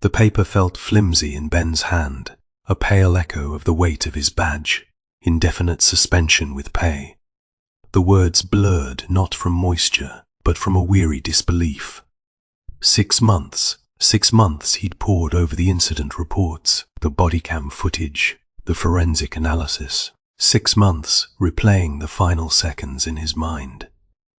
The paper felt flimsy in Ben's hand, a pale echo of the weight of his badge, indefinite suspension with pay. The words blurred not from moisture, but from a weary disbelief. 6 months. 6 months he'd pored over the incident reports, the bodycam footage, the forensic analysis. 6 months replaying the final seconds in his mind.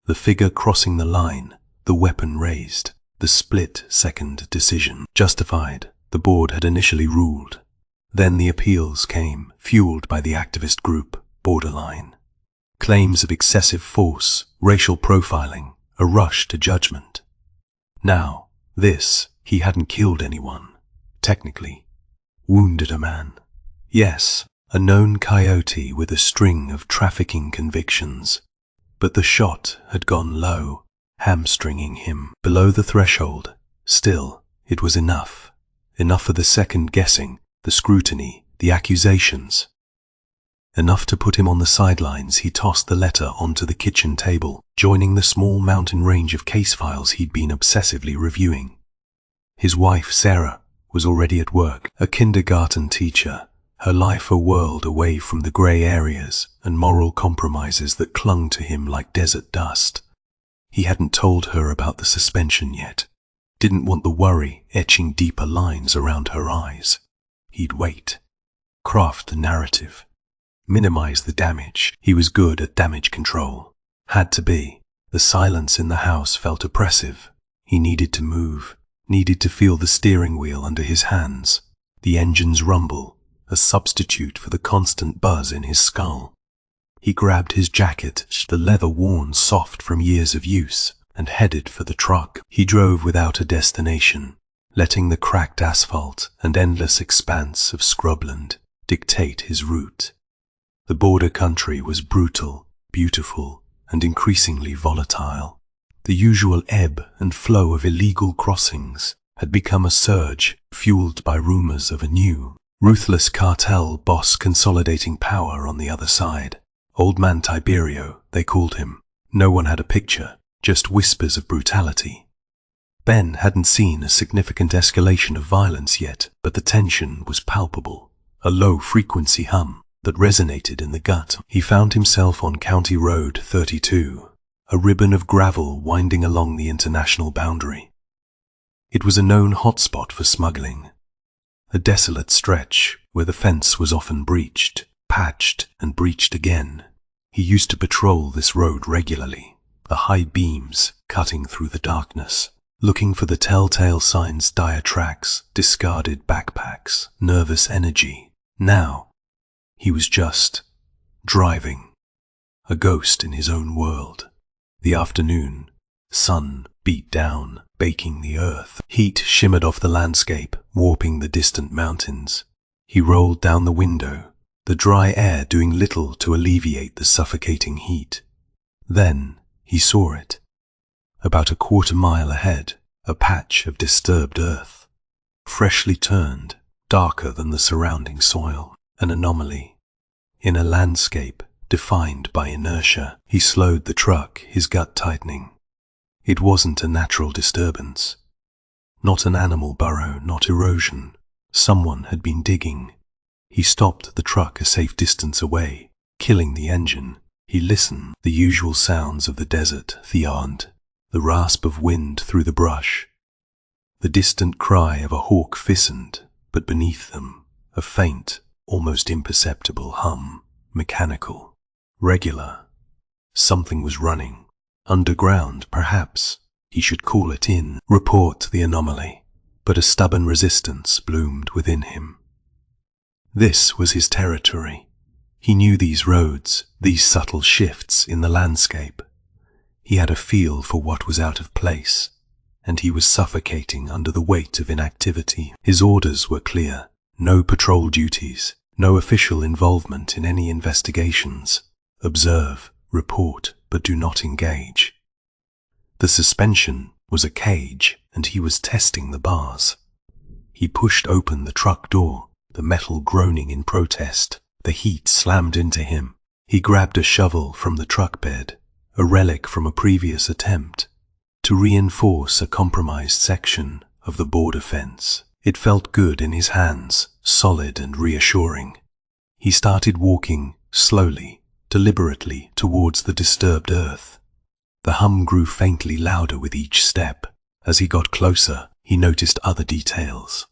The figure crossing the line, the weapon raised, the split-second decision. Justified, the board had initially ruled. Then the appeals came, fueled by the activist group, Borderline. Claims of excessive force, racial profiling, a rush to judgment. Now, this, he hadn't killed anyone. Technically. Wounded a man. Yes, a known coyote with a string of trafficking convictions. But the shot had gone low, hamstringing him below the threshold. Still, it was enough. Enough for the second guessing, the scrutiny, the accusations. Enough to put him on the sidelines. He tossed the letter onto the kitchen table, joining the small mountain range of case files he'd been obsessively reviewing. His wife, Sarah, was already at work, a kindergarten teacher, her life a world away from the grey areas and moral compromises that clung to him like desert dust. He hadn't told her about the suspension yet. Didn't want the worry etching deeper lines around her eyes. He'd wait. Craft the narrative. Minimize the damage. He was good at damage control. Had to be. The silence in the house felt oppressive. He needed to move. Needed to feel the steering wheel under his hands. The engine's rumble, a substitute for the constant buzz in his skull. He grabbed his jacket, the leather worn soft from years of use, and headed for the truck. He drove without a destination, letting the cracked asphalt and endless expanse of scrubland dictate his route. The border country was brutal, beautiful, and increasingly volatile. The usual ebb and flow of illegal crossings had become a surge, fueled by rumors of a new, ruthless cartel boss consolidating power on the other side. Old Man Tiberio, they called him. No one had a picture, just whispers of brutality. Ben hadn't seen a significant escalation of violence yet, but the tension was palpable, a low-frequency hum that resonated in the gut. He found himself on County Road 32, a ribbon of gravel winding along the international boundary. It was a known hotspot for smuggling, a desolate stretch where the fence was often breached, patched and breached again. He used to patrol this road regularly, the high beams cutting through the darkness, looking for the telltale signs, dire tracks, discarded backpacks, nervous energy. Now, he was just driving, a ghost in his own world. The afternoon, sun beat down, baking the earth. Heat shimmered off the landscape, warping the distant mountains. He rolled down the window, the dry air doing little to alleviate the suffocating heat. Then he saw it. About a quarter-mile ahead, a patch of disturbed earth, freshly turned, darker than the surrounding soil, an anomaly. In a landscape defined by inertia, he slowed the truck, his gut tightening. It wasn't a natural disturbance. Not an animal burrow, not erosion. Someone had been digging. He stopped the truck a safe distance away, killing the engine. He listened. The usual sounds of the desert theoned, the rasp of wind through the brush, the distant cry of a hawk fissened, but beneath them, a faint, almost imperceptible hum, mechanical, regular. Something was running. Underground, perhaps. He should call it in, report the anomaly. But a stubborn resistance bloomed within him. This was his territory. He knew these roads, these subtle shifts in the landscape. He had a feel for what was out of place, and he was suffocating under the weight of inactivity. His orders were clear. No patrol duties, no official involvement in any investigations. Observe, report, but do not engage. The suspension was a cage, and he was testing the bars. He pushed open the truck door, the metal groaning in protest. The heat slammed into him. He grabbed a shovel from the truck bed, a relic from a previous attempt, to reinforce a compromised section of the border fence. It felt good in his hands, solid and reassuring. He started walking, slowly, deliberately, towards the disturbed earth. The hum grew faintly louder with each step. As he got closer, he noticed other details.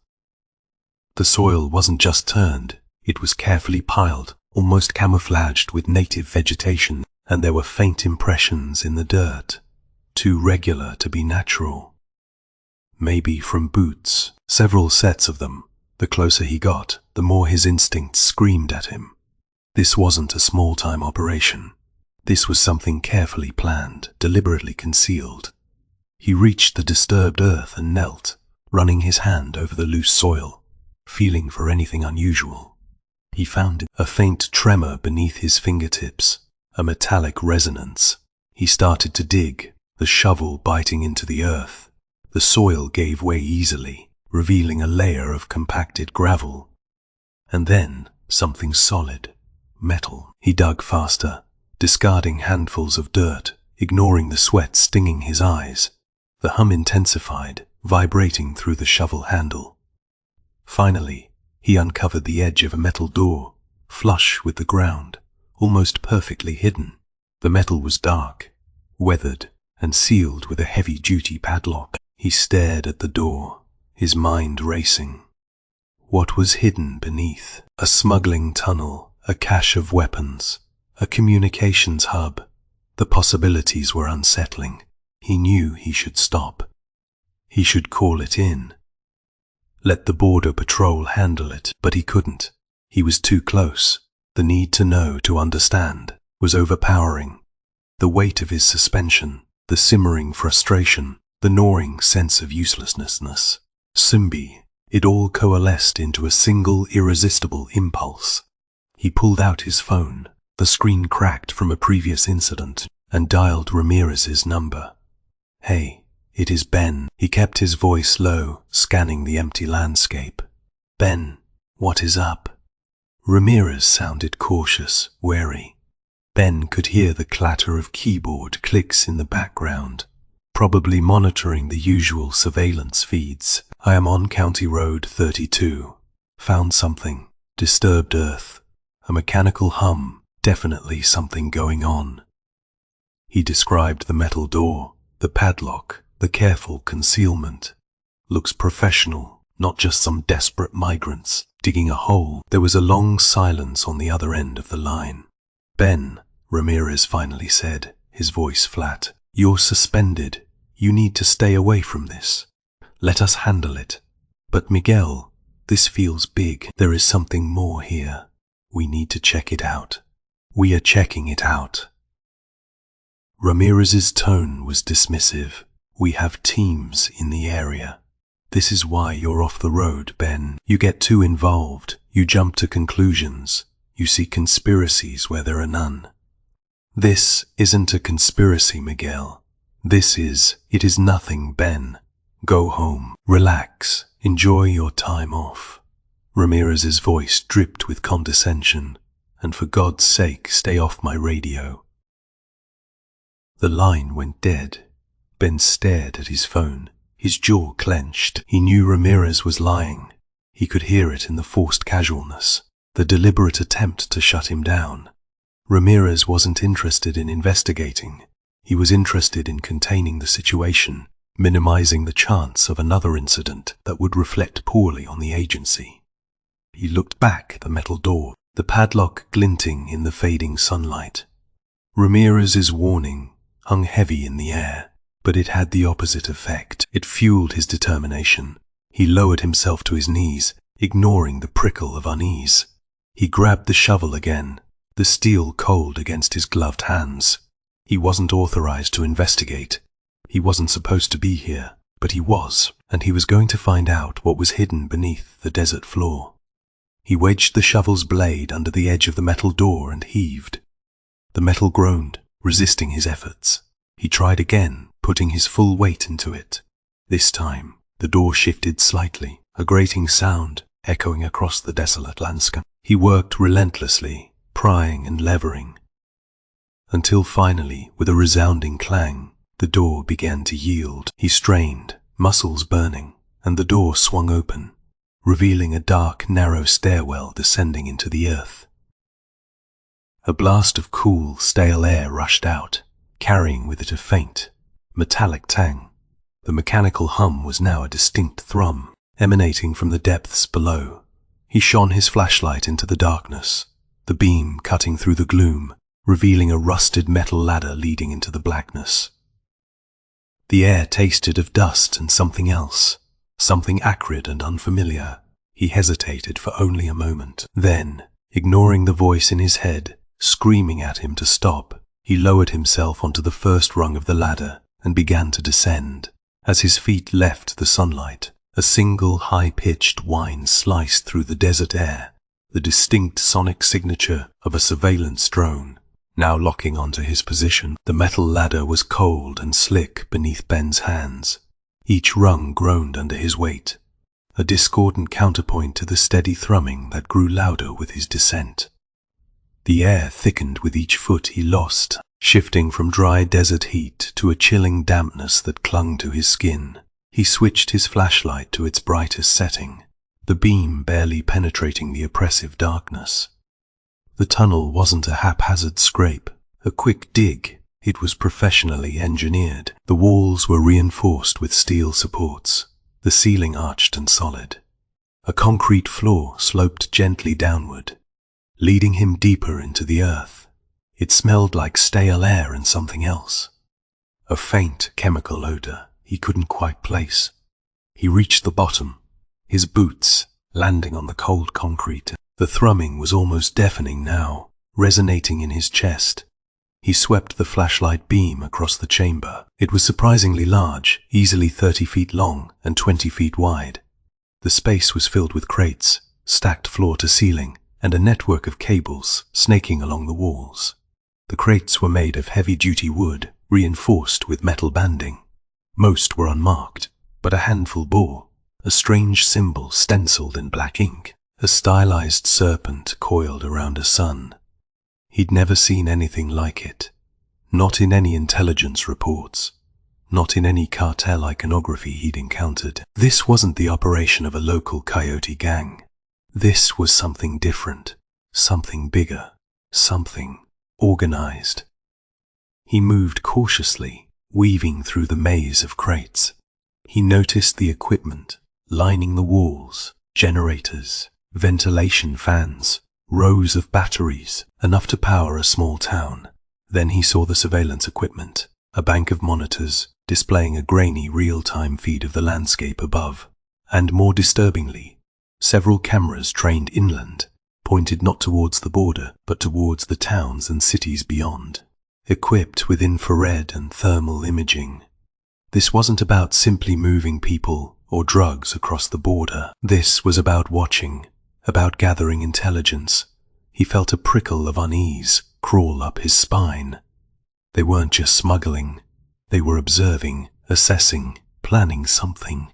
The soil wasn't just turned, it was carefully piled, almost camouflaged with native vegetation, and there were faint impressions in the dirt, too regular to be natural. Maybe from boots, several sets of them. The closer he got, the more his instincts screamed at him. This wasn't a small-time operation. This was something carefully planned, deliberately concealed. He reached the disturbed earth and knelt, running his hand over the loose soil, feeling for anything unusual. He found a faint tremor beneath his fingertips, a metallic resonance. He started to dig, the shovel biting into the earth. The soil gave way easily, revealing a layer of compacted gravel. And then, something solid, metal. He dug faster, discarding handfuls of dirt, ignoring the sweat stinging his eyes. The hum intensified, vibrating through the shovel handle. Finally, he uncovered the edge of a metal door, flush with the ground, almost perfectly hidden. The metal was dark, weathered, and sealed with a heavy-duty padlock. He stared at the door, his mind racing. What was hidden beneath? A smuggling tunnel, a cache of weapons, a communications hub. The possibilities were unsettling. He knew he should stop. He should call it in. Let the border patrol handle it, but he couldn't. He was too close. The need to know, to understand, was overpowering. The weight of his suspension, the simmering frustration, the gnawing sense of uselessness. Simbi, it all coalesced into a single irresistible impulse. He pulled out his phone, the screen cracked from a previous incident, and dialed Ramirez's number. "Hey, it is Ben." He kept his voice low, scanning the empty landscape. "Ben, what is up?" Ramirez sounded cautious, wary. Ben could hear the clatter of keyboard clicks in the background, probably monitoring the usual surveillance feeds. "I am on County Road 32. Found something. Disturbed earth. A mechanical hum. Definitely something going on." He described the metal door, the padlock, the careful concealment. "Looks professional, not just some desperate migrants digging a hole." There was a long silence on the other end of the line. "Ben," Ramirez finally said, his voice flat, "you're suspended. You need to stay away from this. Let us handle it." "But Miguel, this feels big. There is something more here. We need to check it out." "We are checking it out." Ramirez's tone was dismissive. "We have teams in the area. This is why you're off the road, Ben. You get too involved. You jump to conclusions. You see conspiracies where there are none." "This isn't a conspiracy, Miguel. It is nothing, Ben. Go home. Relax. Enjoy your time off." Ramirez's voice dripped with condescension. "And for God's sake, stay off my radio." The line went dead. Ben stared at his phone, his jaw clenched. He knew Ramirez was lying. He could hear it in the forced casualness, the deliberate attempt to shut him down. Ramirez wasn't interested in investigating. He was interested in containing the situation, minimizing the chance of another incident that would reflect poorly on the agency. He looked back at the metal door, the padlock glinting in the fading sunlight. Ramirez's warning hung heavy in the air, but it had the opposite effect. It fueled his determination. He lowered himself to his knees, ignoring the prickle of unease. He grabbed the shovel again, the steel cold against his gloved hands. He wasn't authorized to investigate. He wasn't supposed to be here, but he was, and he was going to find out what was hidden beneath the desert floor. He wedged the shovel's blade under the edge of the metal door and heaved. The metal groaned, resisting his efforts. He tried again, putting his full weight into it. This time, the door shifted slightly, a grating sound echoing across the desolate landscape. He worked relentlessly, prying and levering, until finally, with a resounding clang, the door began to yield. He strained, muscles burning, and the door swung open, revealing a dark, narrow stairwell descending into the earth. A blast of cool, stale air rushed out, carrying with it a faint, metallic tang. The mechanical hum was now a distinct thrum, emanating from the depths below. He shone his flashlight into the darkness, the beam cutting through the gloom, revealing a rusted metal ladder leading into the blackness. The air tasted of dust and something else, something acrid and unfamiliar. He hesitated for only a moment. Then, ignoring the voice in his head, screaming at him to stop, he lowered himself onto the first rung of the ladder and began to descend. As his feet left the sunlight, a single high-pitched whine sliced through the desert air, the distinct sonic signature of a surveillance drone. Now locking onto his position, the metal ladder was cold and slick beneath Ben's hands. Each rung groaned under his weight, a discordant counterpoint to the steady thrumming that grew louder with his descent. The air thickened with each foot he lost, shifting from dry desert heat to a chilling dampness that clung to his skin. He switched his flashlight to its brightest setting, the beam barely penetrating the oppressive darkness. The tunnel wasn't a haphazard scrape, a quick dig. It was professionally engineered. The walls were reinforced with steel supports, the ceiling arched and solid. A concrete floor sloped gently downward, leading him deeper into the earth. It smelled like stale air and something else, a faint chemical odor he couldn't quite place. He reached the bottom, his boots landing on the cold concrete. The thrumming was almost deafening now, resonating in his chest. He swept the flashlight beam across the chamber. It was surprisingly large, easily 30 feet long and 20 feet wide. The space was filled with crates, stacked floor to ceiling, and a network of cables snaking along the walls. The crates were made of heavy-duty wood, reinforced with metal banding. Most were unmarked, but a handful bore a strange symbol stenciled in black ink, a stylized serpent coiled around a sun. He'd never seen anything like it, not in any intelligence reports, not in any cartel iconography he'd encountered. This wasn't the operation of a local coyote gang. This was something different, something bigger, something organized. He moved cautiously, weaving through the maze of crates. He noticed the equipment lining the walls, generators, ventilation fans, rows of batteries, enough to power a small town. Then he saw the surveillance equipment, a bank of monitors displaying a grainy real-time feed of the landscape above, and more disturbingly, several cameras trained inland, pointed not towards the border, but towards the towns and cities beyond, equipped with infrared and thermal imaging. This wasn't about simply moving people or drugs across the border. This was about watching, about gathering intelligence. He felt a prickle of unease crawl up his spine. They weren't just smuggling. They were observing, assessing, planning something.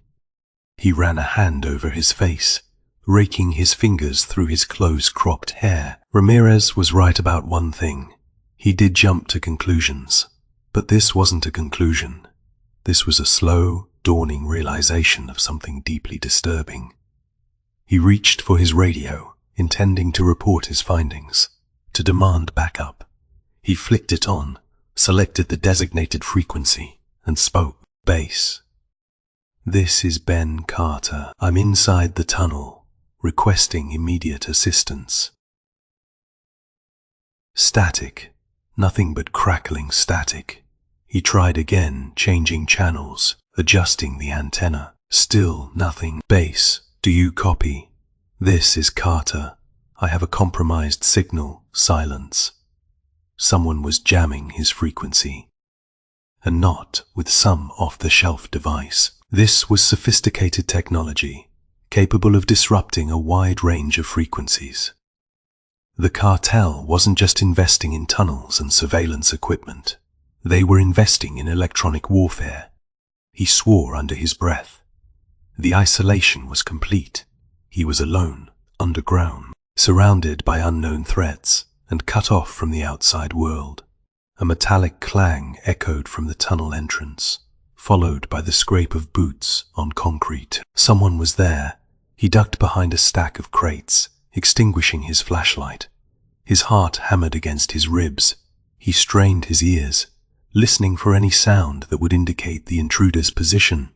He ran a hand over his face, raking his fingers through his close-cropped hair. Ramirez was right about one thing. He did jump to conclusions, but this wasn't a conclusion. This was a slow, dawning realization of something deeply disturbing. He reached for his radio, intending to report his findings, to demand backup. He flicked it on, selected the designated frequency, and spoke. Base. This is Ben Carter. I'm inside the tunnel, requesting immediate assistance. Static. Nothing but crackling static. He tried again, changing channels, adjusting the antenna. Still nothing. Base, do you copy? This is Carter. I have a compromised signal. Silence. Someone was jamming his frequency. And not with some off-the-shelf device. This was sophisticated technology, capable of disrupting a wide range of frequencies. The cartel wasn't just investing in tunnels and surveillance equipment. They were investing in electronic warfare. He swore under his breath. The isolation was complete. He was alone, underground, surrounded by unknown threats, and cut off from the outside world. A metallic clang echoed from the tunnel entrance, followed by the scrape of boots on concrete. Someone was there. He ducked behind a stack of crates, extinguishing his flashlight. His heart hammered against his ribs. He strained his ears, listening for any sound that would indicate the intruder's position.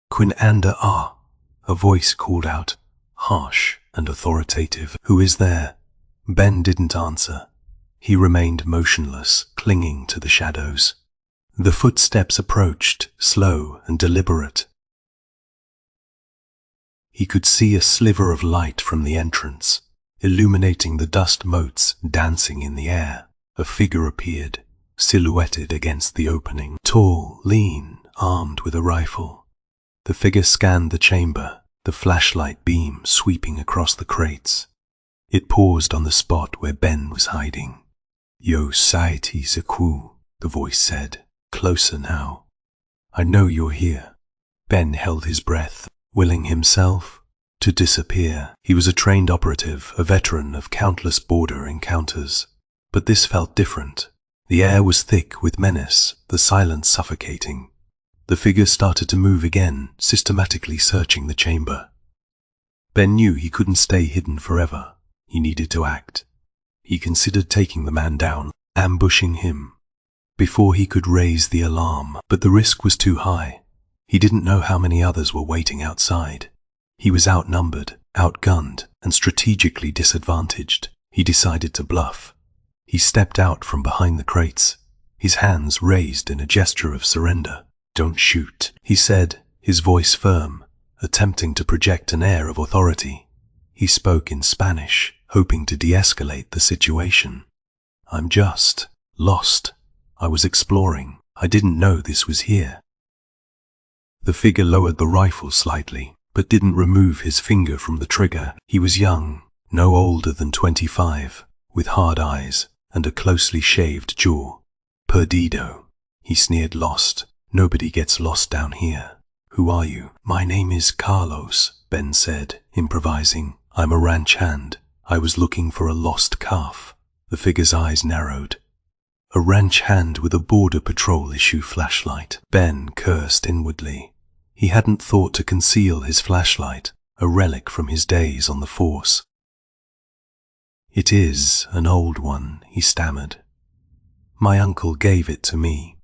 Quinander ah, a voice called out, harsh and authoritative. Who is there? Ben didn't answer. He remained motionless, clinging to the shadows. The footsteps approached, slow and deliberate. He could see a sliver of light from the entrance, illuminating the dust motes dancing in the air. A figure appeared, silhouetted against the opening, tall, lean, armed with a rifle. The figure scanned the chamber, the flashlight beam sweeping across the crates. It paused on the spot where Ben was hiding. Yo saiti seku, the voice said, closer now. I know you're here. Ben held his breath, willing himself to disappear. He was a trained operative, a veteran of countless border encounters. But this felt different. The air was thick with menace, the silence suffocating. The figure started to move again, systematically searching the chamber. Ben knew he couldn't stay hidden forever. He needed to act. He considered taking the man down, ambushing him, before he could raise the alarm, but the risk was too high. He didn't know how many others were waiting outside. He was outnumbered, outgunned, and strategically disadvantaged. He decided to bluff. He stepped out from behind the crates, his hands raised in a gesture of surrender. Don't shoot, he said, his voice firm, attempting to project an air of authority. He spoke in Spanish, hoping to de-escalate the situation. I'm just lost. I was exploring. I didn't know this was here. The figure lowered the rifle slightly, but didn't remove his finger from the trigger. He was young, no older than 25, with hard eyes and a closely shaved jaw. Perdido, he sneered, lost. Nobody gets lost down here. Who are you? My name is Carlos, Ben said, improvising. I'm a ranch hand. I was looking for a lost calf. The figure's eyes narrowed. A ranch hand with a border patrol issue flashlight. Ben cursed inwardly. He hadn't thought to conceal his flashlight, a relic from his days on the force. It is an old one, he stammered. My uncle gave it to me.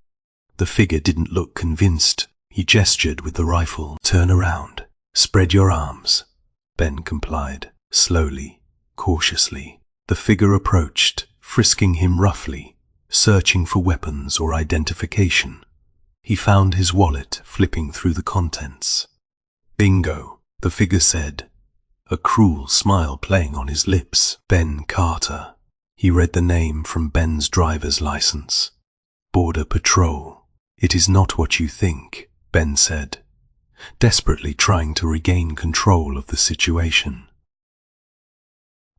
The figure didn't look convinced. He gestured with the rifle. Turn around. Spread your arms. Ben complied, slowly, cautiously. The figure approached, frisking him roughly, searching for weapons or identification. He found his wallet, flipping through the contents. Bingo, the figure said, a cruel smile playing on his lips. Ben Carter. He read the name from Ben's driver's license. Border Patrol. It is not what you think, Ben said, desperately trying to regain control of the situation.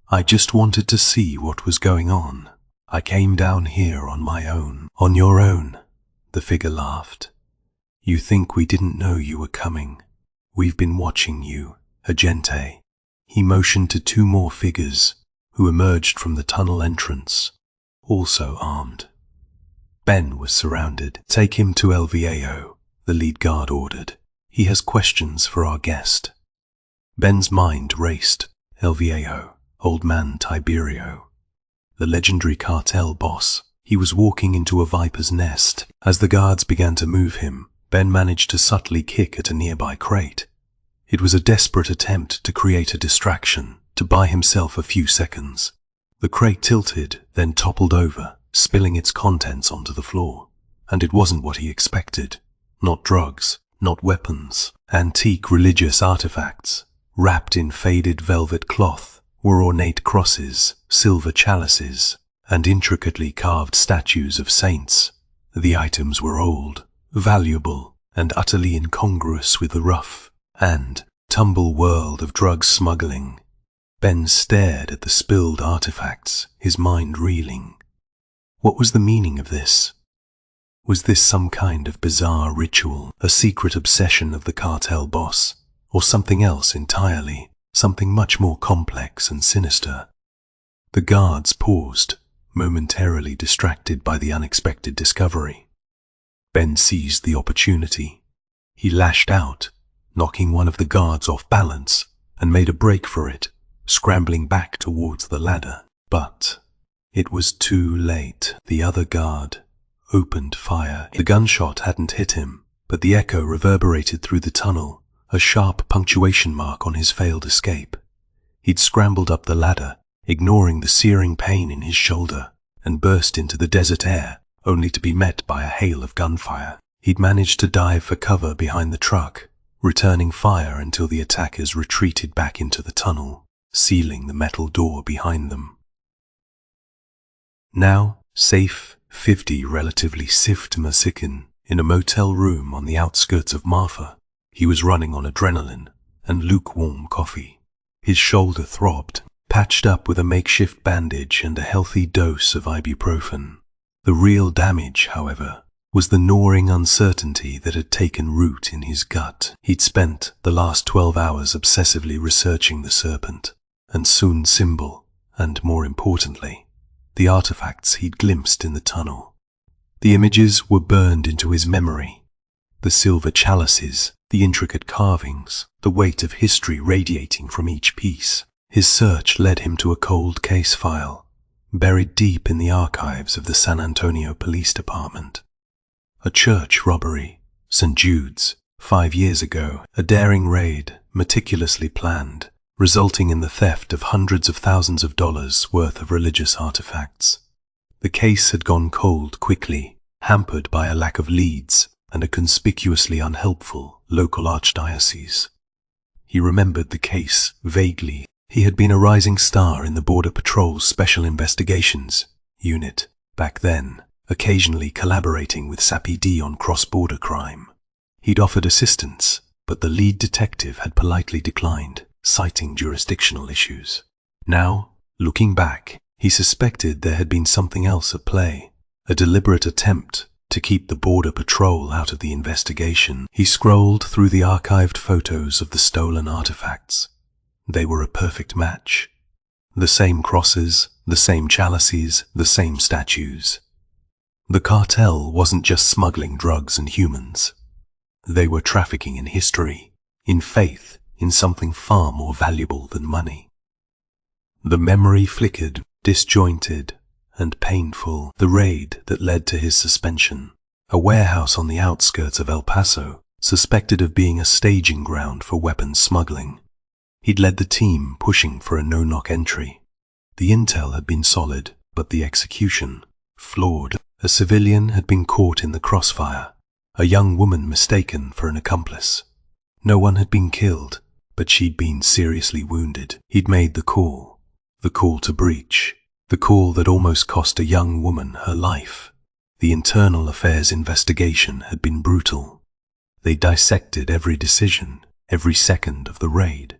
I just wanted to see what was going on. I came down here on my own. On your own, the figure laughed. You think we didn't know you were coming. We've been watching you, agente. He motioned to two more figures who emerged from the tunnel entrance, also armed. Ben was surrounded. Take him to El Viejo, the lead guard ordered. He has questions for our guest. Ben's mind raced. El Viejo, Old Man Tiberio, the legendary cartel boss. He was walking into a viper's nest. As the guards began to move him, Ben managed to subtly kick at a nearby crate. It was a desperate attempt to create a distraction, to buy himself a few seconds. The crate tilted, then toppled over, spilling its contents onto the floor. And it wasn't what he expected. Not drugs, not weapons. Antique religious artifacts, wrapped in faded velvet cloth, were ornate crosses, silver chalices, and intricately carved statues of saints. The items were old, valuable, and utterly incongruous with the rough and tumble world of drug smuggling. Ben stared at the spilled artifacts, his mind reeling. What was the meaning of this? Was this some kind of bizarre ritual, a secret obsession of the cartel boss, or something else entirely, something much more complex and sinister? The guards paused, momentarily distracted by the unexpected discovery. Ben seized the opportunity. He lashed out, knocking one of the guards off balance, and made a break for it, scrambling back towards the ladder. But it was too late. The other guard opened fire. The gunshot hadn't hit him, but the echo reverberated through the tunnel, a sharp punctuation mark on his failed escape. He'd scrambled up the ladder, ignoring the searing pain in his shoulder, and burst into the desert air, only to be met by a hail of gunfire. He'd managed to dive for cover behind the truck, returning fire until the attackers retreated back into the tunnel, sealing the metal door behind them. Now, safe 50 relatively sift Masikin in a motel room on the outskirts of Marfa, he was running on adrenaline and lukewarm coffee. His shoulder throbbed, patched up with a makeshift bandage and a healthy dose of ibuprofen. The real damage, however, was the gnawing uncertainty that had taken root in his gut. He'd spent the last 12 hours obsessively researching the Serpent, and soon symbol, and more importantly, the artifacts he'd glimpsed in the tunnel. The images were burned into his memory. The silver chalices, the intricate carvings, the weight of history radiating from each piece. His search led him to a cold case file, buried deep in the archives of the San Antonio Police Department. A church robbery, St. Jude's, 5 years ago, a daring raid, meticulously planned, resulting in the theft of hundreds of thousands of dollars worth of religious artifacts. The case had gone cold quickly, hampered by a lack of leads and a conspicuously unhelpful local archdiocese. He remembered the case vaguely. He had been a rising star in the Border Patrol's Special Investigations unit back then, occasionally collaborating with SAPD on cross-border crime. He'd offered assistance, but the lead detective had politely declined, citing jurisdictional issues. Now, looking back, he suspected there had been something else at play, a deliberate attempt to keep the Border Patrol out of the investigation. He scrolled through the archived photos of the stolen artifacts. They were a perfect match. The same crosses, the same chalices, the same statues. The cartel wasn't just smuggling drugs and humans. They were trafficking in history, in faith, in something far more valuable than money. The memory flickered, disjointed and painful. The raid that led to his suspension, a warehouse on the outskirts of El Paso, suspected of being a staging ground for weapons smuggling. He'd led the team pushing for a no-knock entry. The intel had been solid, but the execution, flawed. A civilian had been caught in the crossfire, a young woman mistaken for an accomplice. No one had been killed, but she'd been seriously wounded. He'd made the call to breach, the call that almost cost a young woman her life. The internal affairs investigation had been brutal. They dissected every decision, every second of the raid.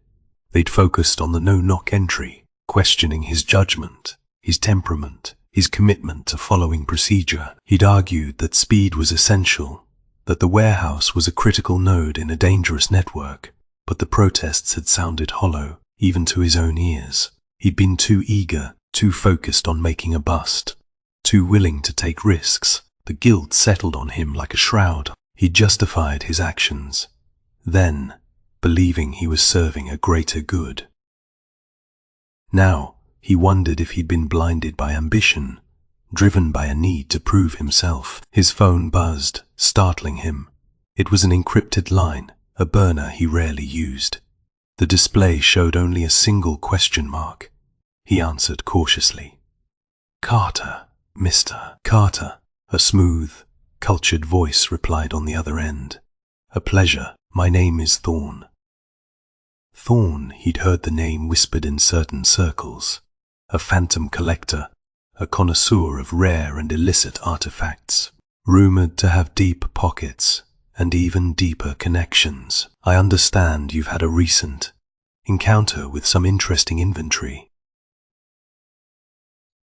They'd focused on the no-knock entry, questioning his judgment, his temperament, his commitment to following procedure. He'd argued that speed was essential, that the warehouse was a critical node in a dangerous network, but the protests had sounded hollow, even to his own ears. He'd been too eager, too focused on making a bust, too willing to take risks. The guilt settled on him like a shroud. He justified his actions, then, believing he was serving a greater good. Now, he wondered if he'd been blinded by ambition, driven by a need to prove himself. His phone buzzed, startling him. It was an encrypted line, a burner he rarely used. The display showed only a single question mark. He answered cautiously. "Carter, Mr. Carter." A smooth, cultured voice replied on the other end. "A pleasure. My name is Thorne." Thorne, he'd heard the name whispered in certain circles. A phantom collector, a connoisseur of rare and illicit artifacts, rumored to have deep pockets and even deeper connections. "I understand you've had a recent encounter with some interesting inventory."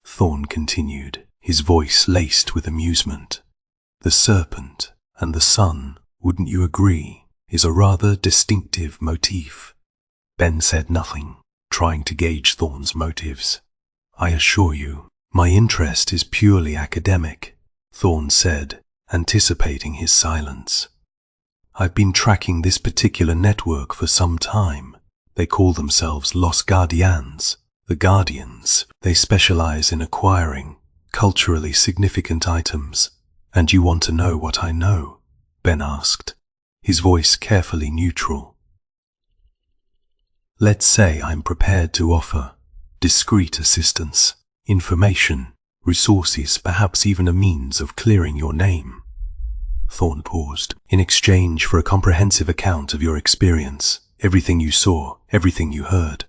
Thorne continued, his voice laced with amusement. "The Serpent and the sun, wouldn't you agree, is a rather distinctive motif." Ben said nothing, trying to gauge Thorne's motives. "I assure you, my interest is purely academic," Thorne said, anticipating his silence. I've been tracking this particular network for some time. They call themselves Los Guardians, the Guardians. They specialize in acquiring culturally significant items. And you want to know what I know? Ben asked, his voice carefully neutral. Let's say I'm prepared to offer discreet assistance, information, resources, perhaps even a means of clearing your name. Thorne paused. In exchange for a comprehensive account of your experience, everything you saw, everything you heard.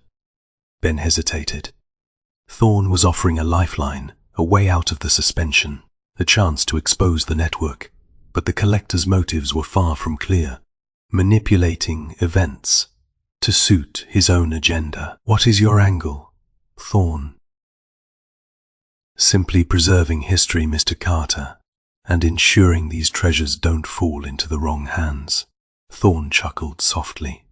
Ben hesitated. Thorne was offering a lifeline, a way out of the suspension, a chance to expose the network, but the collector's motives were far from clear. Manipulating events to suit his own agenda. What is your angle, Thorne? Simply preserving history, Mr. Carter, and ensuring these treasures don't fall into the wrong hands. Thorne chuckled softly.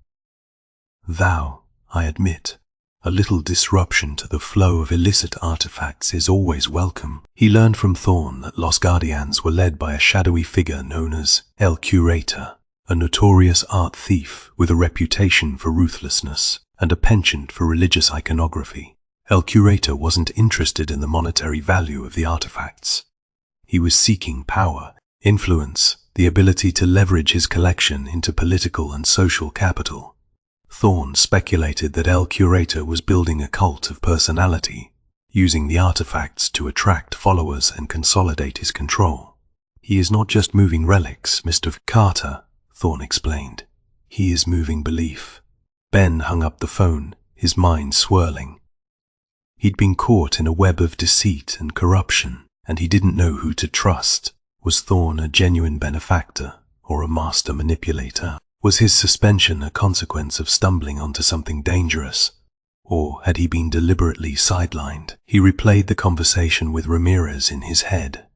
Thou, I admit, a little disruption to the flow of illicit artifacts is always welcome. He learned from Thorne that Los Guardians were led by a shadowy figure known as El Curator, a notorious art thief with a reputation for ruthlessness and a penchant for religious iconography. El Curator wasn't interested in the monetary value of the artifacts. He was seeking power, influence, the ability to leverage his collection into political and social capital. Thorne speculated that El Curator was building a cult of personality, using the artifacts to attract followers and consolidate his control. He is not just moving relics, Mr. Carter, Thorne explained. He is moving belief. Ben hung up the phone, his mind swirling. He'd been caught in a web of deceit and corruption, and he didn't know who to trust. Was Thorne a genuine benefactor or a master manipulator? Was his suspension a consequence of stumbling onto something dangerous, or had he been deliberately sidelined? He replayed the conversation with Ramirez in his head.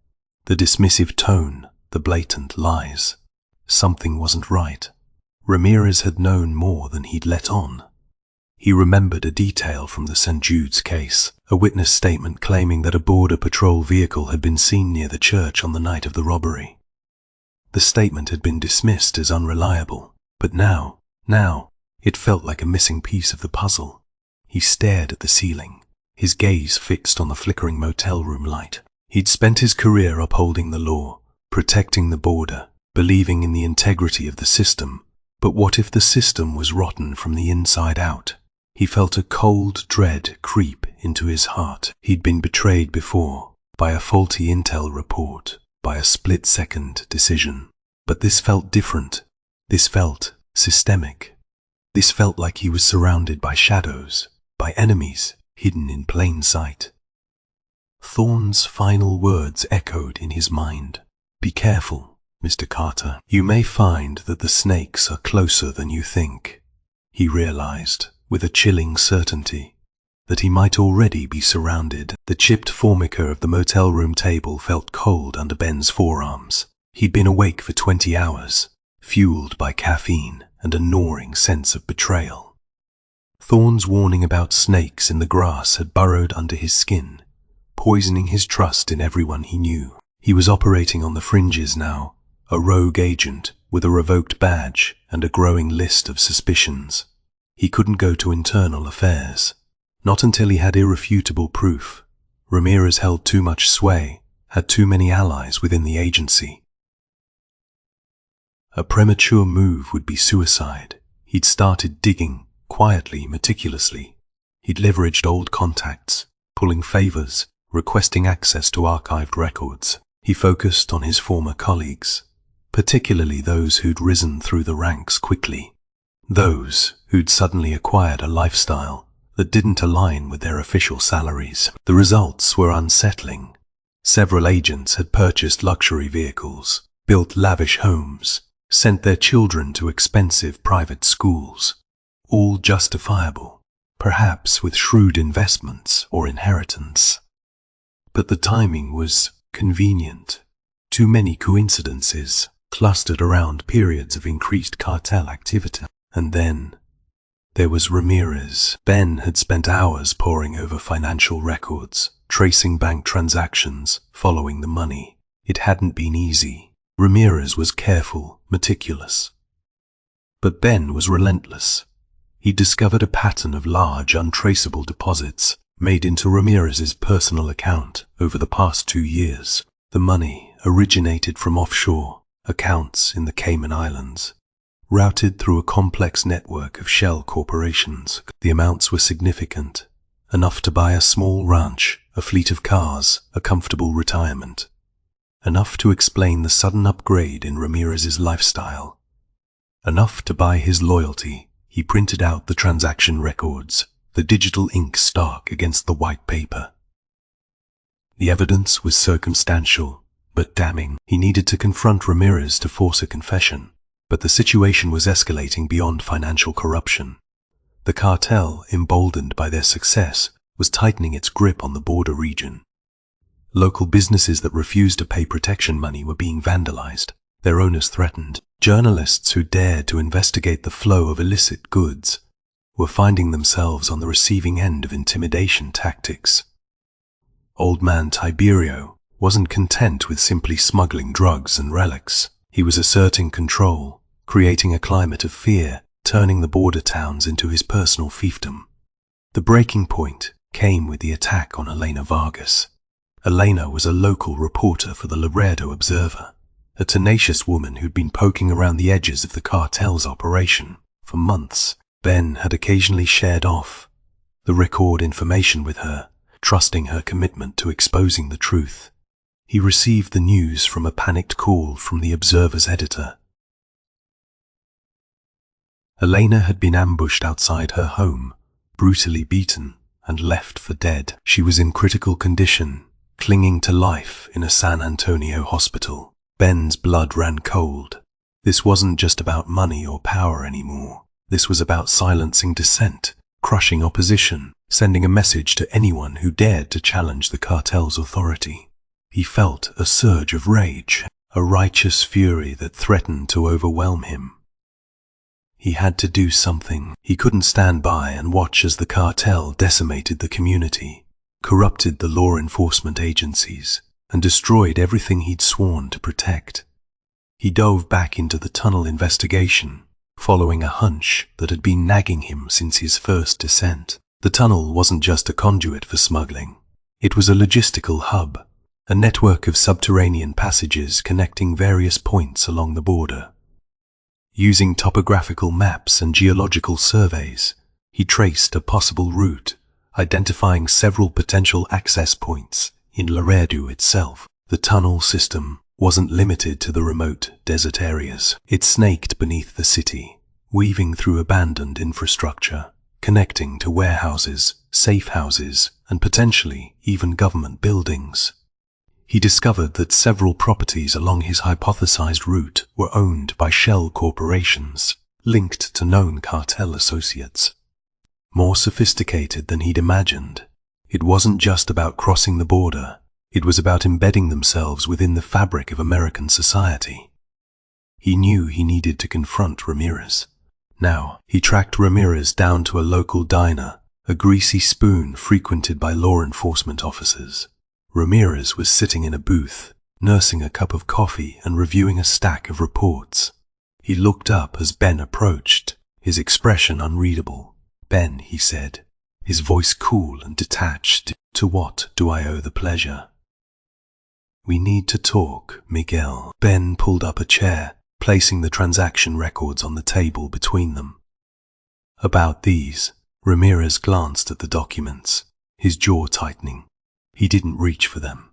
The dismissive tone, the blatant lies. Something wasn't right. Ramirez had known more than he'd let on. He remembered a detail from the St. Jude's case, a witness statement claiming that a border patrol vehicle had been seen near the church on the night of the robbery. The statement had been dismissed as unreliable, but now, it felt like a missing piece of the puzzle. He stared at the ceiling, his gaze fixed on the flickering motel room light. He'd spent his career upholding the law, protecting the border, believing in the integrity of the system. But what if the system was rotten from the inside out? He felt a cold dread creep into his heart. He'd been betrayed before, by a faulty intel report, by a split-second decision. But this felt different. This felt systemic. This felt like he was surrounded by shadows, by enemies hidden in plain sight. Thorne's final words echoed in his mind. Be careful, Mr. Carter. You may find that the snakes are closer than you think. He realized, with a chilling certainty, that he might already be surrounded. The chipped formica of the motel room table felt cold under Ben's forearms. He'd been awake for 20 hours, fueled by caffeine and a gnawing sense of betrayal. Thorne's warning about snakes in the grass had burrowed under his skin, poisoning his trust in everyone he knew. He was operating on the fringes now, a rogue agent with a revoked badge and a growing list of suspicions. He couldn't go to internal affairs, not until he had irrefutable proof. Ramirez held too much sway, had too many allies within the agency. A premature move would be suicide. He'd started digging, quietly, meticulously. He'd leveraged old contacts, pulling favors, requesting access to archived records. He focused on his former colleagues, particularly those who'd risen through the ranks quickly. Those who'd suddenly acquired a lifestyle that didn't align with their official salaries. The results were unsettling. Several agents had purchased luxury vehicles, built lavish homes, sent their children to expensive private schools. All justifiable, perhaps with shrewd investments or inheritance. But the timing was convenient. Too many coincidences clustered around periods of increased cartel activity. And then there was Ramirez. Ben had spent hours poring over financial records, tracing bank transactions, following the money. It hadn't been easy. Ramirez was careful, meticulous. But Ben was relentless. He discovered a pattern of large, untraceable deposits made into Ramirez's personal account over the past 2 years. The money originated from offshore accounts in the Cayman Islands, routed through a complex network of shell corporations. The amounts were significant, enough to buy a small ranch, a fleet of cars, a comfortable retirement. Enough to explain the sudden upgrade in Ramirez's lifestyle. Enough to buy his loyalty. He printed out the transaction records, the digital ink stark against the white paper. The evidence was circumstantial, but damning. He needed to confront Ramirez to force a confession, but the situation was escalating beyond financial corruption. The cartel, emboldened by their success, was tightening its grip on the border region. Local businesses that refused to pay protection money were being vandalized, their owners threatened. Journalists who dared to investigate the flow of illicit goods were finding themselves on the receiving end of intimidation tactics. Old man Tiberio wasn't content with simply smuggling drugs and relics. He was asserting control, creating a climate of fear, turning the border towns into his personal fiefdom. The breaking point came with the attack on Elena Vargas. Elena was a local reporter for the Laredo Observer, a tenacious woman who'd been poking around the edges of the cartel's operation for months. Ben had occasionally shared off the record information with her, trusting her commitment to exposing the truth. He received the news from a panicked call from the Observer's editor. Elena had been ambushed outside her home, brutally beaten, and left for dead. She was in critical condition, clinging to life in a San Antonio hospital. Ben's blood ran cold. This wasn't just about money or power anymore. This was about silencing dissent, crushing opposition, sending a message to anyone who dared to challenge the cartel's authority. He felt a surge of rage, a righteous fury that threatened to overwhelm him. He had to do something. He couldn't stand by and watch as the cartel decimated the community, corrupted the law enforcement agencies, and destroyed everything he'd sworn to protect. He dove back into the tunnel investigation, following a hunch that had been nagging him since his first descent. The tunnel wasn't just a conduit for smuggling. It was a logistical hub, a network of subterranean passages connecting various points along the border. Using topographical maps and geological surveys, he traced a possible route, identifying several potential access points in Laredo itself. The tunnel system wasn't limited to the remote desert areas. It snaked beneath the city, weaving through abandoned infrastructure, connecting to warehouses, safe houses, and potentially even government buildings. He discovered that several properties along his hypothesized route were owned by shell corporations, linked to known cartel associates. More sophisticated than he'd imagined. It wasn't just about crossing the border, it was about embedding themselves within the fabric of American society. He knew he needed to confront Ramirez. Now, he tracked Ramirez down to a local diner, a greasy spoon frequented by law enforcement officers. Ramirez was sitting in a booth, nursing a cup of coffee and reviewing a stack of reports. He looked up as Ben approached, his expression unreadable. "Ben," he said, his voice cool and detached. "To what do I owe the pleasure?" "We need to talk, Miguel." Ben pulled up a chair, placing the transaction records on the table between them. "About these." Ramirez glanced at the documents, his jaw tightening. He didn't reach for them.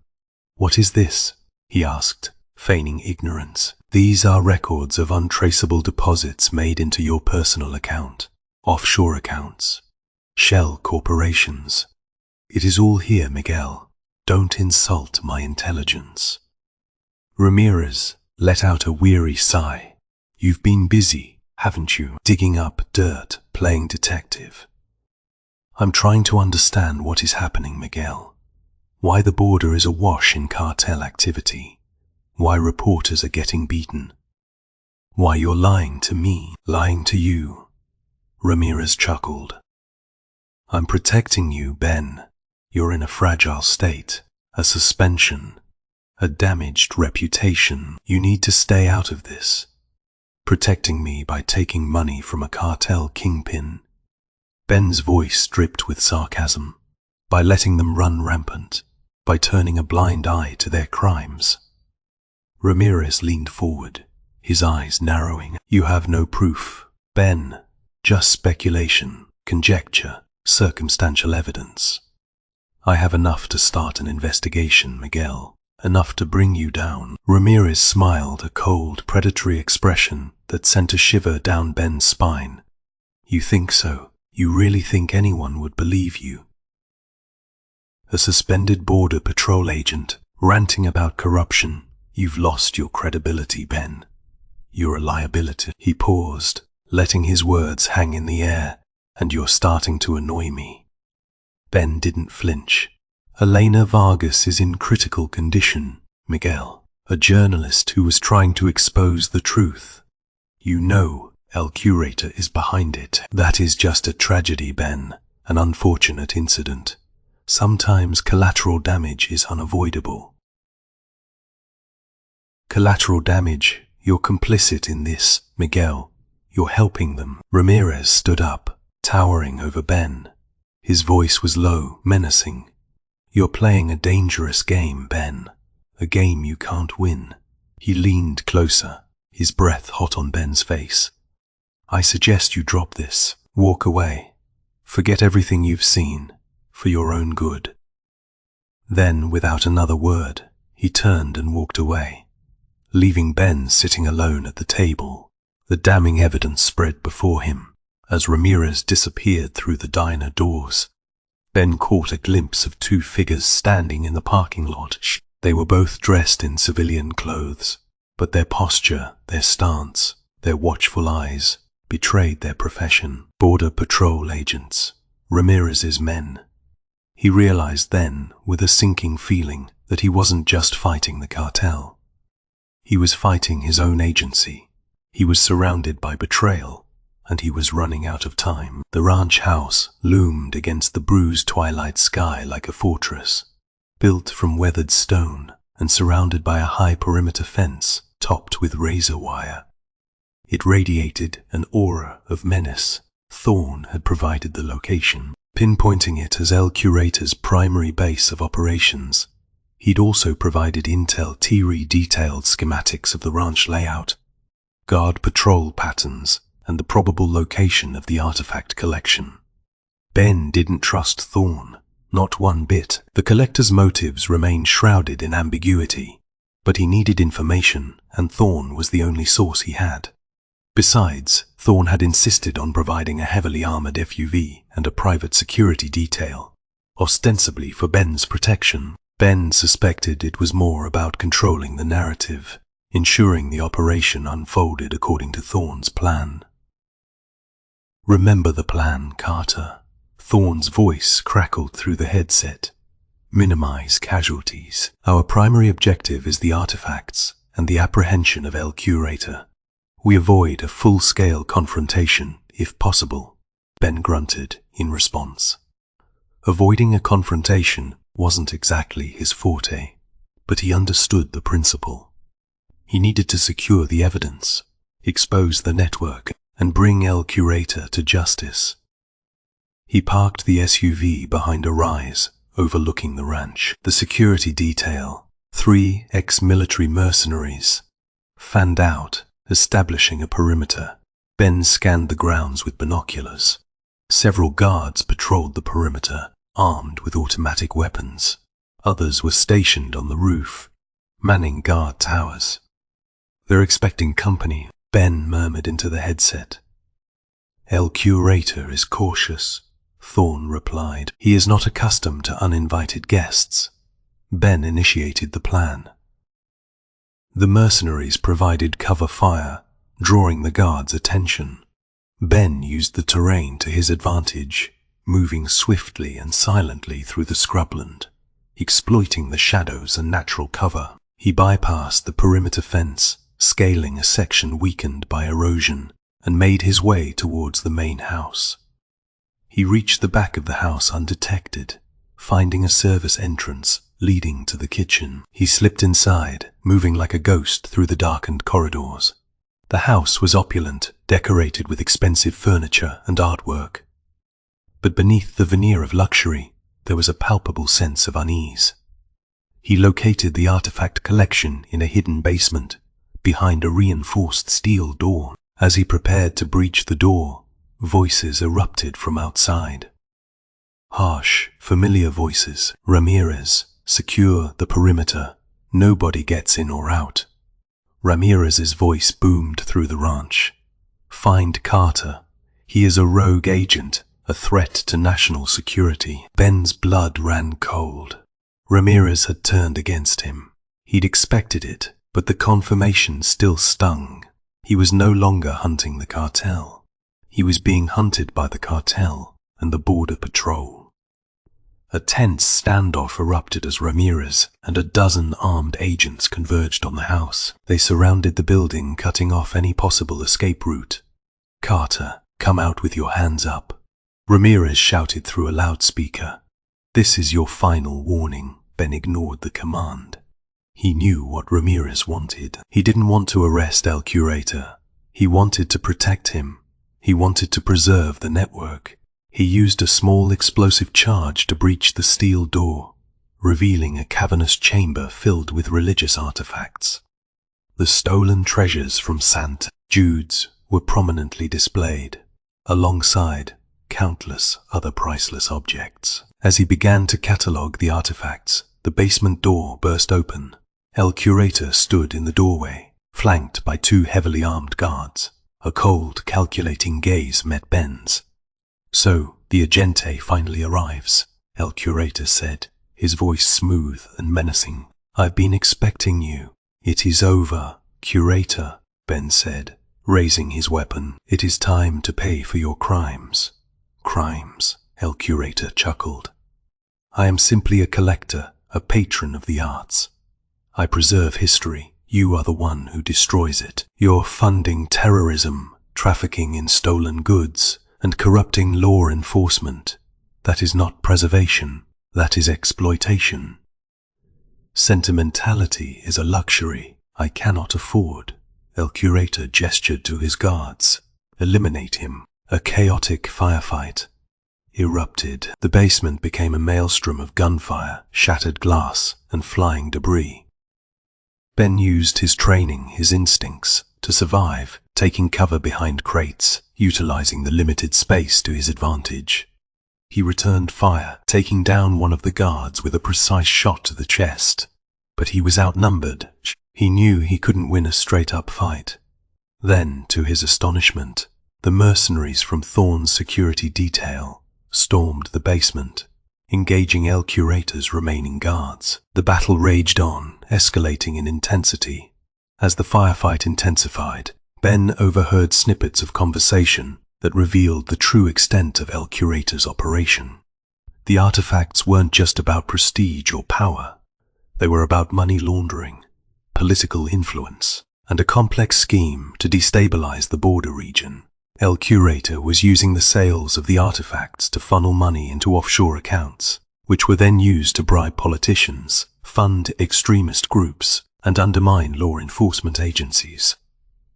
"What is this?" he asked, feigning ignorance. "These are records of untraceable deposits made into your personal account, offshore accounts, shell corporations. It is all here, Miguel. Don't insult my intelligence." Ramirez let out a weary sigh. "You've been busy, haven't you, digging up dirt, playing detective?" "I'm trying to understand what is happening, Miguel. Why the border is awash in cartel activity. Why reporters are getting beaten. Why you're lying to me, lying to you." Ramirez chuckled. "I'm protecting you, Ben. You're in a fragile state, a suspension, a damaged reputation. You need to stay out of this. protecting me by taking money from a cartel kingpin. Ben's voice dripped with sarcasm. By letting them run rampant, by turning a blind eye to their crimes. Ramirez leaned forward, his eyes narrowing. You have no proof, Ben. Just speculation, conjecture, circumstantial evidence. I have enough to start an investigation, Miguel. Enough to bring you down. Ramirez smiled, a cold, predatory expression that sent a shiver down Ben's spine. You think so? You really think anyone would believe you? A suspended border patrol agent, ranting about corruption. You've lost your credibility, Ben. You're a liability. He paused, letting his words hang in the air, and you're starting to annoy me. Ben didn't flinch. Elena Vargas is in critical condition, Miguel. A journalist who was trying to expose the truth. You know El Curator is behind it. That is just a tragedy, Ben. An unfortunate incident. Sometimes collateral damage is unavoidable. Collateral damage? You're complicit in this, Miguel. You're helping them. Ramirez stood up, towering over Ben. His voice was low, menacing. You're playing a dangerous game, Ben. A game you can't win. He leaned closer, his breath hot on Ben's face. I suggest you drop this. Walk away. Forget everything you've seen. For your own good. Then, without another word, he turned and walked away, leaving Ben sitting alone at the table. The damning evidence spread before him as Ramirez disappeared through the diner doors. Ben caught a glimpse of two figures standing in the parking lot. They were both dressed in civilian clothes, but their posture, their stance, their watchful eyes betrayed their profession. Border patrol agents, Ramirez's men. He realized then, with a sinking feeling, that he wasn't just fighting the cartel. He was fighting his own agency. He was surrounded by betrayal, and he was running out of time. The ranch house loomed against the bruised twilight sky like a fortress, built from weathered stone and surrounded by a high perimeter fence topped with razor wire. It radiated an aura of menace. Thorne had provided the location, pinpointing it as El Curator's primary base of operations. He'd also provided intel detailed schematics of the ranch layout, guard patrol patterns, and the probable location of the artifact collection. Ben didn't trust Thorne, not one bit. The collector's motives remained shrouded in ambiguity, but he needed information, and Thorne was the only source he had. Besides, Thorne had insisted on providing a heavily armored FUV and a private security detail, ostensibly for Ben's protection. Ben suspected it was more about controlling the narrative, ensuring the operation unfolded according to Thorne's plan. Remember the plan, Carter. Thorne's voice crackled through the headset. Minimize casualties. Our primary objective is the artifacts and the apprehension of El Curator. We avoid a full-scale confrontation, if possible, Ben grunted in response. Avoiding a confrontation wasn't exactly his forte, but he understood the principle. He needed to secure the evidence, expose the network, and bring El Curator to justice. He parked the SUV behind a rise overlooking the ranch. The security detail, 3 ex-military mercenaries, fanned out, establishing a perimeter. Ben scanned the grounds with binoculars. Several guards patrolled the perimeter, armed with automatic weapons. Others were stationed on the roof, manning guard towers. They're expecting company, Ben murmured into the headset. El Curator is cautious, Thorne replied. He is not accustomed to uninvited guests. Ben initiated the plan. The mercenaries provided cover fire, drawing the guards' attention. Ben used the terrain to his advantage, moving swiftly and silently through the scrubland, exploiting the shadows and natural cover. He bypassed the perimeter fence, scaling a section weakened by erosion, and made his way towards the main house. He reached the back of the house undetected, finding a service entrance leading to the kitchen. He slipped inside, moving like a ghost through the darkened corridors. The house was opulent, decorated with expensive furniture and artwork. But beneath the veneer of luxury, there was a palpable sense of unease. He located the artifact collection in a hidden basement, behind a reinforced steel door. As he prepared to breach the door, voices erupted from outside. Harsh, familiar voices. Ramirez, secure the perimeter. Nobody gets in or out. Ramirez's voice boomed through the ranch. Find Carter. He is a rogue agent, a threat to national security. Ben's blood ran cold. Ramirez had turned against him. He'd expected it, but the confirmation still stung. He was no longer hunting the cartel. He was being hunted by the cartel and the border patrol. A tense standoff erupted as Ramirez and a dozen armed agents converged on the house. They surrounded the building, cutting off any possible escape route. Carter, come out with your hands up. Ramirez shouted through a loudspeaker. This is your final warning. Ben ignored the command. He knew what Ramirez wanted. He didn't want to arrest El Curator. He wanted to protect him. He wanted to preserve the network. He used a small explosive charge to breach the steel door, revealing a cavernous chamber filled with religious artifacts. The stolen treasures from St. Jude's were prominently displayed, alongside countless other priceless objects. As he began to catalogue the artifacts, the basement door burst open. El Curator stood in the doorway, flanked by two heavily armed guards. A cold, calculating gaze met Ben's. So, the agente finally arrives, El Curator said, his voice smooth and menacing. I've been expecting you. It is over, Curator, Ben said, raising his weapon. It is time to pay for your crimes. Crimes, El Curator chuckled. I am simply a collector, a patron of the arts. I preserve history. You are the one who destroys it. You're funding terrorism, trafficking in stolen goods, and corrupting law enforcement. That is not preservation. That is exploitation. Sentimentality is a luxury I cannot afford. El Curator gestured to his guards. Eliminate him. A chaotic firefight erupted. The basement became a maelstrom of gunfire, shattered glass, and flying debris. Ben used his training, his instincts, to survive, taking cover behind crates, utilizing the limited space to his advantage. He returned fire, taking down one of the guards with a precise shot to the chest. But he was outnumbered. He knew he couldn't win a straight-up fight. Then, to his astonishment, the mercenaries from Thorne's security detail stormed the basement, engaging El Curator's remaining guards. The battle raged on, escalating in intensity. As the firefight intensified, Ben overheard snippets of conversation that revealed the true extent of El Curator's operation. The artifacts weren't just about prestige or power. They were about money laundering, political influence, and a complex scheme to destabilize the border region. El Curator was using the sales of the artifacts to funnel money into offshore accounts, which were then used to bribe politicians, fund extremist groups, and undermine law enforcement agencies.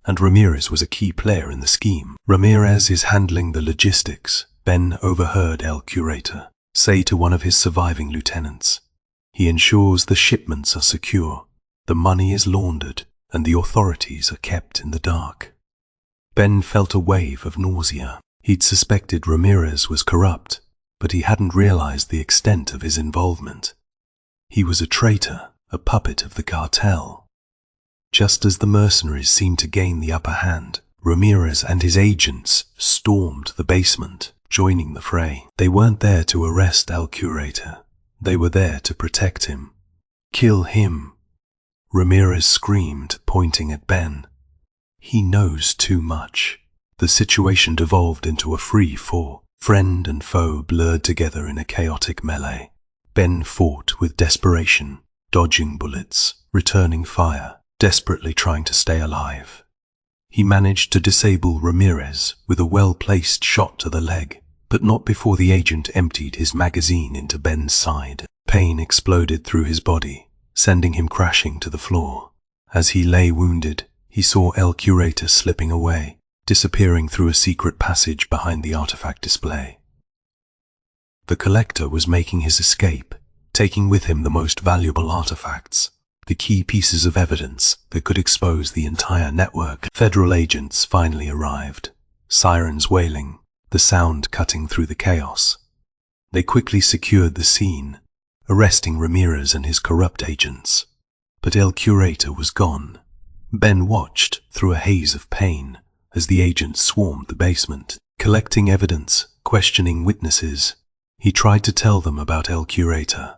And Ramirez was a key player in the scheme. Ramirez is handling the logistics, Ben overheard El Curator say to one of his surviving lieutenants. He ensures the shipments are secure, the money is laundered, and the authorities are kept in the dark. Ben felt a wave of nausea. He'd suspected Ramirez was corrupt, but he hadn't realized the extent of his involvement. He was a traitor, a puppet of the cartel. Just as the mercenaries seemed to gain the upper hand, Ramirez and his agents stormed the basement, joining the fray. They weren't there to arrest El Curator. They were there to protect him. Kill him, Ramirez screamed, pointing at Ben. He knows too much. The situation devolved into a free-for. Friend and foe blurred together in a chaotic melee. Ben fought with desperation, dodging bullets, returning fire, desperately trying to stay alive. He managed to disable Ramirez with a well-placed shot to the leg, but not before the agent emptied his magazine into Ben's side. Pain exploded through his body, sending him crashing to the floor. As he lay wounded, he saw El Curator slipping away, disappearing through a secret passage behind the artifact display. The collector was making his escape, taking with him the most valuable artifacts, the key pieces of evidence that could expose the entire network. Federal agents finally arrived, sirens wailing, the sound cutting through the chaos. They quickly secured the scene, arresting Ramirez and his corrupt agents. But El Curator was gone. Ben watched through a haze of pain as the agents swarmed the basement, collecting evidence, questioning witnesses. He tried to tell them about El Curator,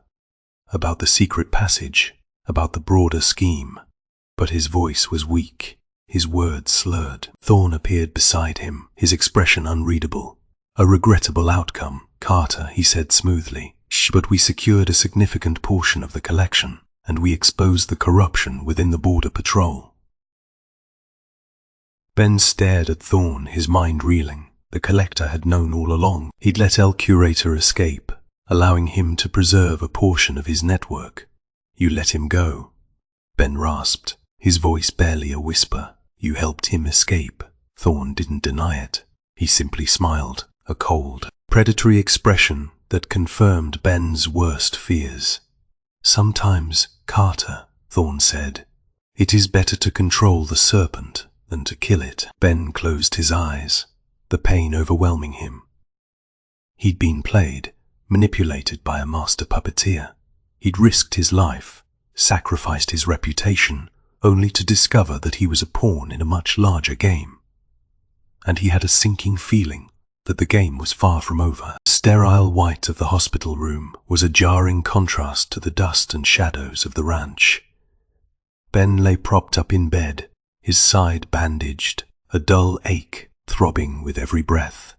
about the secret passage, about the broader scheme, but his voice was weak, his words slurred. Thorne appeared beside him, his expression unreadable. A regrettable outcome, Carter, he said smoothly. But we secured a significant portion of the collection, and we exposed the corruption within the Border Patrol. Ben stared at Thorne, his mind reeling. The collector had known all along. He'd let El Curator escape, allowing him to preserve a portion of his network. You let him go, Ben rasped, his voice barely a whisper. You helped him escape. Thorne didn't deny it. He simply smiled, a cold, predatory expression that confirmed Ben's worst fears. Sometimes, Carter, Thorne said, it is better to control the serpent than to kill it. Ben closed his eyes, the pain overwhelming him. He'd been played, manipulated by a master puppeteer. He'd risked his life, sacrificed his reputation, only to discover that he was a pawn in a much larger game. And he had a sinking feeling that the game was far from over. Sterile white of the hospital room was a jarring contrast to the dust and shadows of the ranch. Ben lay propped up in bed, his side bandaged, a dull ache throbbing with every breath.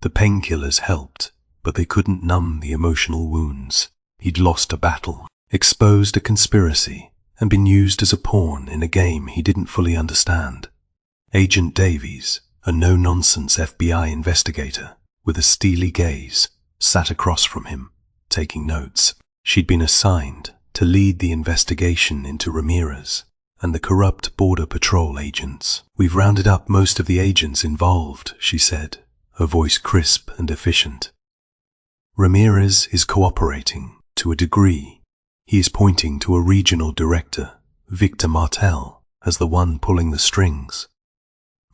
The painkillers helped, but they couldn't numb the emotional wounds. He'd lost a battle, exposed a conspiracy, and been used as a pawn in a game he didn't fully understand. Agent Davies, a no-nonsense FBI investigator, with a steely gaze, sat across from him, taking notes. She'd been assigned to lead the investigation into Ramirez and the corrupt Border Patrol agents. We've rounded up most of the agents involved, she said, her voice crisp and efficient. Ramirez is cooperating, to a degree. He is pointing to a regional director, Victor Martel, as the one pulling the strings.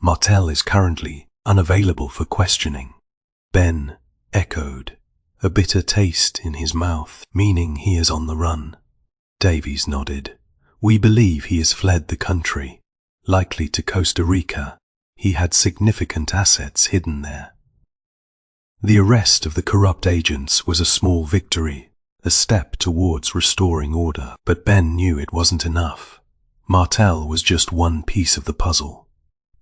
Martel is currently unavailable for questioning. Ben echoed, a bitter taste in his mouth, meaning he is on the run. Davies nodded. We believe he has fled the country, likely to Costa Rica. He had significant assets hidden there. The arrest of the corrupt agents was a small victory, a step towards restoring order, but Ben knew it wasn't enough. Martel was just one piece of the puzzle.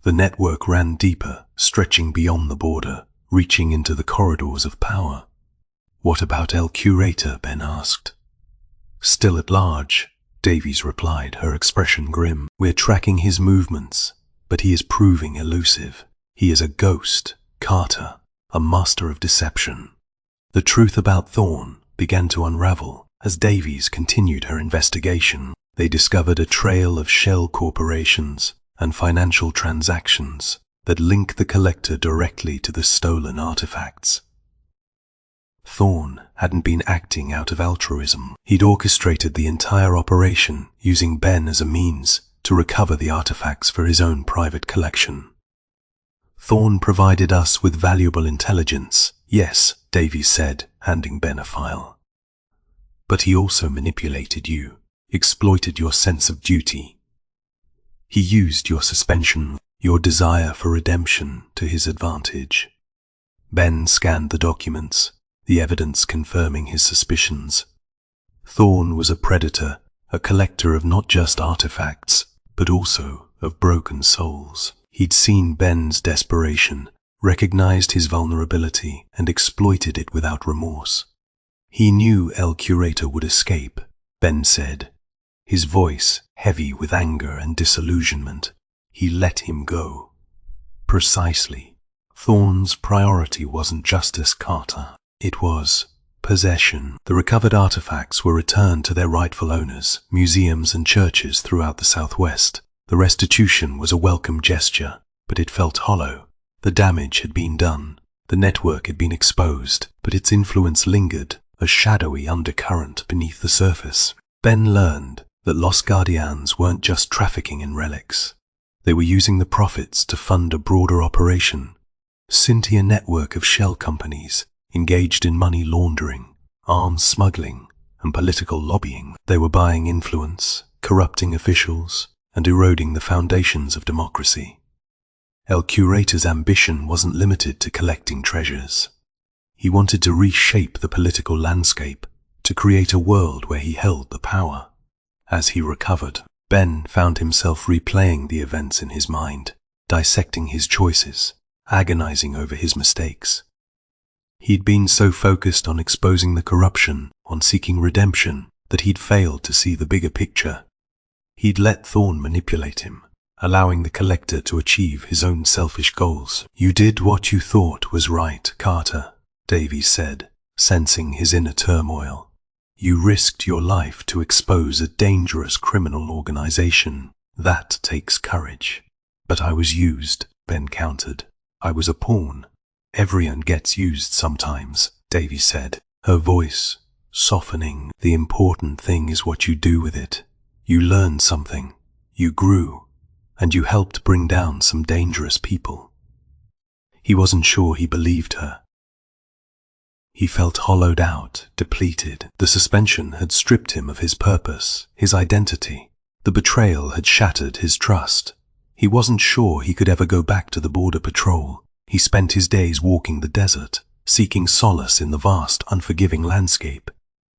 The network ran deeper, stretching beyond the border, reaching into the corridors of power. What about El Curator? Ben asked. Still at large, Davies replied, her expression grim. We're tracking his movements, but he is proving elusive. He is a ghost, Carter, a master of deception. The truth about Thorne began to unravel as Davies continued her investigation. They discovered a trail of shell corporations and financial transactions that link the collector directly to the stolen artifacts. Thorne hadn't been acting out of altruism. He'd orchestrated the entire operation, using Ben as a means to recover the artifacts for his own private collection. Thorne provided us with valuable intelligence, yes, Davies said, handing Ben a file. But he also manipulated you, exploited your sense of duty. He used your suspension, your desire for redemption, to his advantage. Ben scanned the documents, the evidence confirming his suspicions. Thorne was a predator, a collector of not just artifacts, but also of broken souls. He'd seen Ben's desperation, recognized his vulnerability, and exploited it without remorse. He knew El Curator would escape, Ben said, his voice heavy with anger and disillusionment. He let him go. Precisely. Thorne's priority wasn't justice, Carter. It was possession. The recovered artifacts were returned to their rightful owners, museums and churches throughout the Southwest. The restitution was a welcome gesture, but it felt hollow. The damage had been done. The network had been exposed, but its influence lingered, a shadowy undercurrent beneath the surface. Ben learned that Los Guardians weren't just trafficking in relics. They were using the profits to fund a broader operation. A network of shell companies engaged in money laundering, arms smuggling, and political lobbying. They were buying influence, corrupting officials, and eroding the foundations of democracy. El Curator's ambition wasn't limited to collecting treasures. He wanted to reshape the political landscape, to create a world where he held the power. As he recovered, Ben found himself replaying the events in his mind, dissecting his choices, agonizing over his mistakes. He'd been so focused on exposing the corruption, on seeking redemption, that he'd failed to see the bigger picture. He'd let Thorne manipulate him, allowing the collector to achieve his own selfish goals. "You did what you thought was right, Carter," Davies said, sensing his inner turmoil. "You risked your life to expose a dangerous criminal organization. That takes courage." "But I was used," Ben countered. "I was a pawn." "Everyone gets used sometimes," Davies said, her voice softening. "The important thing is what you do with it. You learned something, you grew, and you helped bring down some dangerous people." He wasn't sure he believed her. He felt hollowed out, depleted. The suspension had stripped him of his purpose, his identity. The betrayal had shattered his trust. He wasn't sure he could ever go back to the border patrol. He spent his days walking the desert, seeking solace in the vast, unforgiving landscape.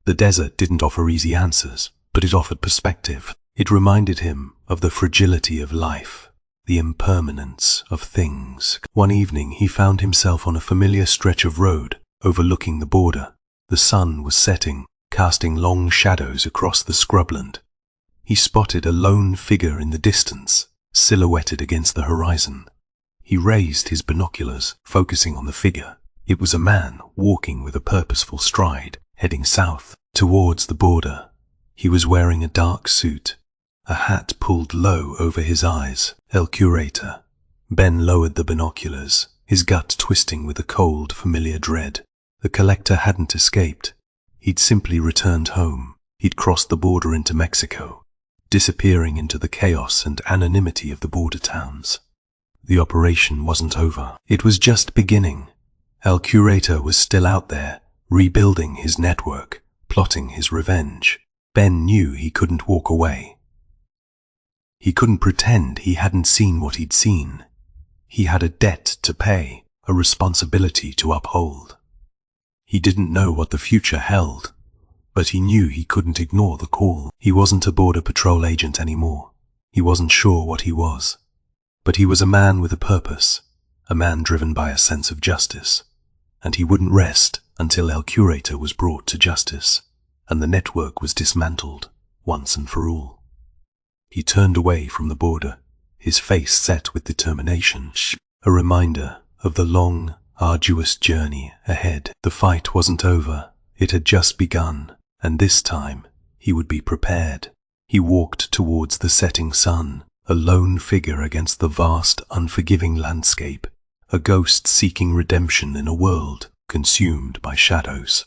The desert didn't offer easy answers, but it offered perspective. It reminded him of the fragility of life, the impermanence of things. One evening he found himself on a familiar stretch of road, overlooking the border. The sun was setting, casting long shadows across the scrubland. He spotted a lone figure in the distance, silhouetted against the horizon. He raised his binoculars, focusing on the figure. It was a man walking with a purposeful stride, heading south, towards the border. He was wearing a dark suit, a hat pulled low over his eyes. El Curator. Ben lowered the binoculars, his gut twisting with a cold, familiar dread. The collector hadn't escaped. He'd simply returned home. He'd crossed the border into Mexico, disappearing into the chaos and anonymity of the border towns. The operation wasn't over. It was just beginning. El Curator was still out there, rebuilding his network, plotting his revenge. Ben knew he couldn't walk away. He couldn't pretend he hadn't seen what he'd seen. He had a debt to pay, a responsibility to uphold. He didn't know what the future held, but he knew he couldn't ignore the call. He wasn't a border patrol agent anymore. He wasn't sure what he was. But he was a man with a purpose, a man driven by a sense of justice. And he wouldn't rest until El Curator was brought to justice, and the network was dismantled, once and for all. He turned away from the border, his face set with determination, a reminder of the long, arduous journey ahead. The fight wasn't over, it had just begun, and this time he would be prepared. He walked towards the setting sun, a lone figure against the vast, unforgiving landscape, a ghost seeking redemption in a world consumed by shadows.